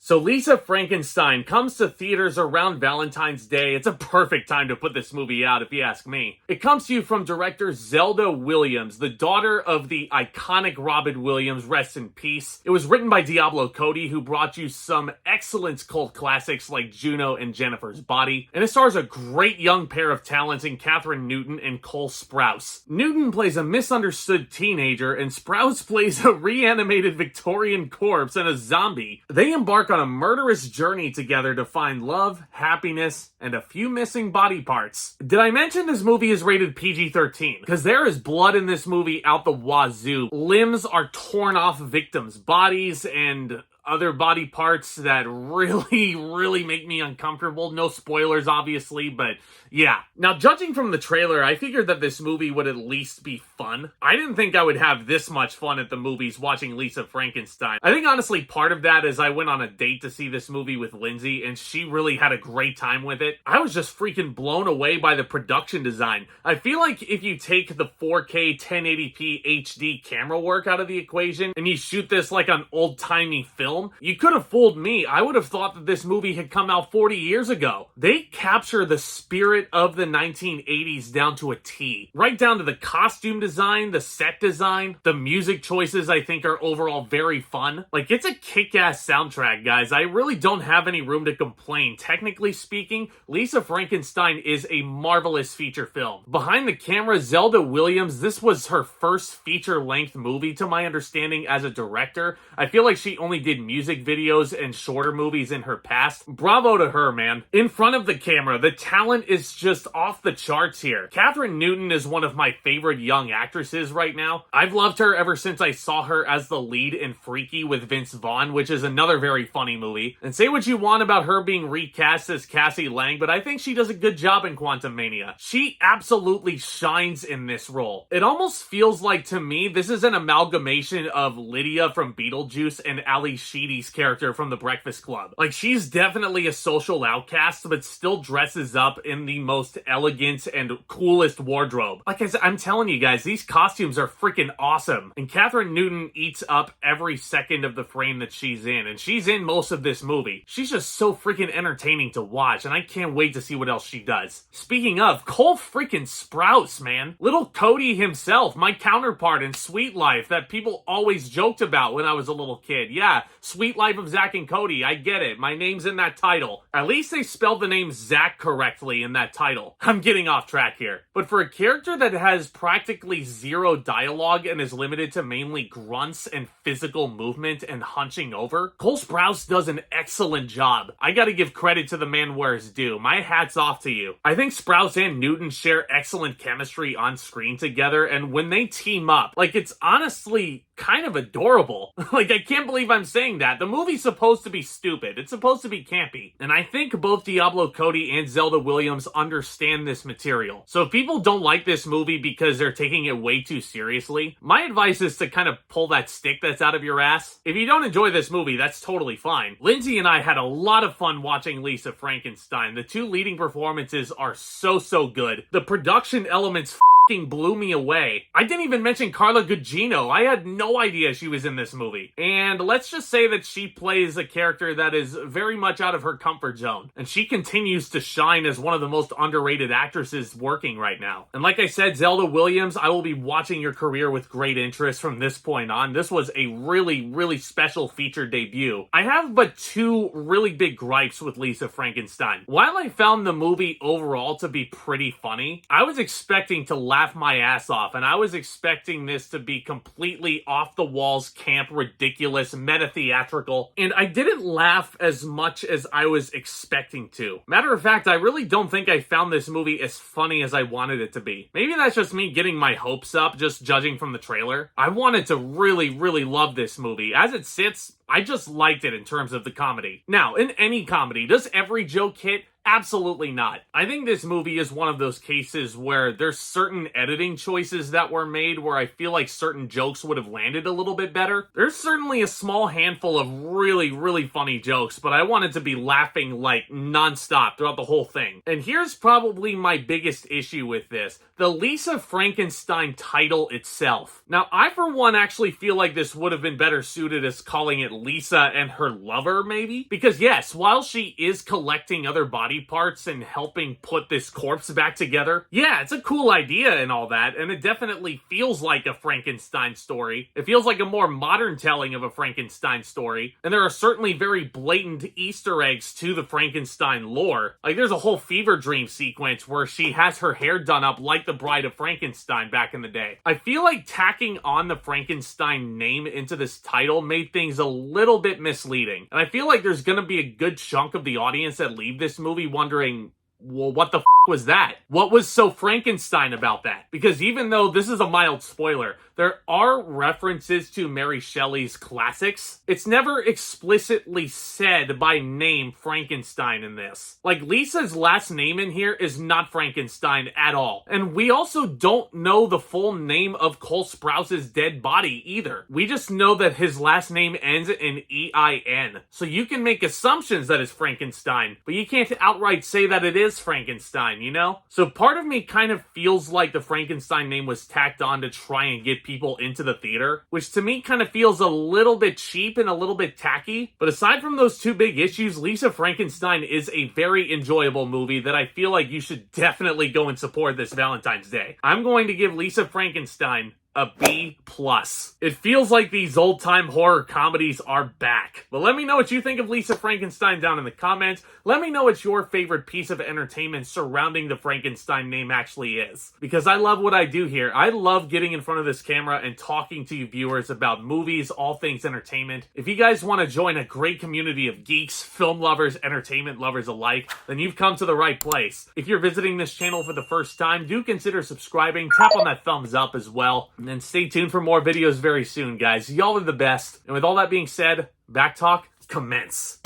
So Lisa Frankenstein comes to theaters around Valentine's Day. It's a perfect time to put this movie out, if you ask me. It comes to you from director Zelda Williams, the daughter of the iconic Robin Williams, rest in peace. It was written by Diablo Cody, who brought you some excellent cult classics like Juno and Jennifer's Body. And it stars a great young pair of talents in Kathryn Newton and Cole Sprouse. Newton plays a misunderstood teenager, and Sprouse plays a reanimated Victorian corpse and a zombie. They embark on a murderous journey together to find love, happiness, and a few missing body parts. Did I mention this movie is rated PG-13? Because there is blood in this movie out the wazoo. Limbs are torn off victims' bodies and other body parts that really make me uncomfortable. No spoilers, obviously, but yeah. Now, judging from the trailer, I figured that this movie would at least be fun. I didn't think I would have this much fun at the movies watching Lisa Frankenstein. I think, honestly, part of that is I went on a date to see this movie with Lindsay, and she really had a great time with it. I was just freaking blown away by the production design. I feel like if you take the 4K 1080p HD camera work out of the equation, and you shoot this like on old-timey film, you could have fooled me. I would have thought that this movie had come out 40 years ago. They capture the spirit of the 1980s down to a T. Right down to the costume design, the set design, the music choices I think are overall very fun. Like, it's a kick-ass soundtrack, guys. I really don't have any room to complain. Technically speaking, Lisa Frankenstein is a marvelous feature film. Behind the camera, Zelda Williams, this was her first feature-length movie to my understanding as a director. I feel like she only did music videos and shorter movies in her past. Bravo to her, man. In front of the camera, the talent is just off the charts here. Kathryn Newton is one of my favorite young actresses right now. I've loved her ever since I saw her as the lead in Freaky with Vince Vaughn, which is another very funny movie. And say what you want about her being recast as Cassie Lang, but I think she does a good job in Quantum Mania. She absolutely shines in this role. It almost feels like, to me, this is an amalgamation of Lydia from Beetlejuice and Ali Sheedy's character from The Breakfast Club. Like, she's definitely a social outcast, but still dresses up in the most elegant and coolest wardrobe. Like I said, I'm telling you guys, these costumes are freaking awesome. And Kathryn Newton eats up every second of the frame that she's in, and she's in most of this movie. She's just so freaking entertaining to watch, and I can't wait to see what else she does. Speaking of, Cole freaking Sprouse, man. Little Cody himself, my counterpart in Sweet Life that people always joked about when I was a little kid. Yeah, Sweet Life of Zack and Cody, I get it. My name's in that title. At least they spelled the name Zack correctly in that title. I'm getting off track here. But for a character that has practically zero dialogue and is limited to mainly grunts and physical movement and hunching over, Cole Sprouse does an excellent job. I gotta give credit to the man where it's due. My hat's off to you. I think Sprouse and Newton share excellent chemistry on screen together, and when they team up, like, it's honestly kind of adorable. Like, I can't believe I'm saying that. The movie's supposed to be stupid. It's supposed to be campy. And I think both Diablo Cody and Zelda Williams understand this material. So if people don't like this movie because they're taking it way too seriously, my advice is to kind of pull that stick that's out of your ass. If you don't enjoy this movie, that's totally fine. Lindsay and I had a lot of fun watching Lisa Frankenstein. The two leading performances are so good. The production elements blew me away. I didn't even mention Carla Gugino. I had no idea she was in this movie. And let's just say that she plays a character that is very much out of her comfort zone. And she continues to shine as one of the most underrated actresses working right now. And like I said, Zelda Williams, I will be watching your career with great interest from this point on. This was a really special feature debut. I have but two really big gripes with Lisa Frankenstein. While I found the movie overall to be pretty funny, I was expecting to laugh my ass off, and I was expecting this to be completely off the walls, camp, ridiculous, meta-theatrical, and I didn't laugh as much as I was expecting to. Matter of fact, I really don't think I found this movie as funny as I wanted it to be. Maybe that's just me getting my hopes up, just judging from the trailer. I wanted to really love this movie. As it sits, I just liked it in terms of the comedy. Now, in any comedy, does every joke hit? Absolutely not. I think this movie is one of those cases where there's certain editing choices that were made where I feel like certain jokes would have landed a little bit better. There's certainly a small handful of really, really funny jokes, but I wanted to be laughing like nonstop throughout the whole thing. And here's probably my biggest issue with this. The Lisa Frankenstein title itself. Now, I for one actually feel like this would have been better suited as calling it Lisa and her lover, maybe? Because yes, while she is collecting other body parts and helping put this corpse back together, yeah, it's a cool idea and all that, and it definitely feels like a Frankenstein story. It feels like a more modern telling of a Frankenstein story, and there are certainly very blatant Easter eggs to the Frankenstein lore. Like, there's a whole fever dream sequence where she has her hair done up like the Bride of Frankenstein back in the day. I feel like tacking on the Frankenstein name into this title made things a little bit misleading, and I feel like there's gonna be a good chunk of the audience that leave this movie wondering, well, what the was that? What was so Frankenstein about that? Because even though this is a mild spoiler, there are references to Mary Shelley's classics. It's never explicitly said by name Frankenstein in this. Like, Lisa's last name in here is not Frankenstein at all. And we also don't know the full name of Cole Sprouse's dead body either. We just know that his last name ends in E-I-N. So you can make assumptions that it's Frankenstein, but you can't outright say that it is Frankenstein, you know? So part of me kind of feels like the Frankenstein name was tacked on to try and get people into the theater, which to me kind of feels a little bit cheap and a little bit tacky. But aside from those two big issues, Lisa Frankenstein is a very enjoyable movie that I feel like you should definitely go and support this Valentine's Day. I'm going to give Lisa Frankenstein a B+. It feels like these old-time horror comedies are back. But let me know what you think of Lisa Frankenstein down in the comments. Let me know what your favorite piece of entertainment surrounding the Frankenstein name actually is. Because I love what I do here. I love getting in front of this camera and talking to you viewers about movies, all things entertainment. If you guys want to join a great community of geeks, film lovers, entertainment lovers alike, then you've come to the right place. If you're visiting this channel for the first time, do consider subscribing. Tap on that thumbs up as well. And then stay tuned for more videos very soon, guys. Y'all are the best. And with all that being said, Back Talk, commence.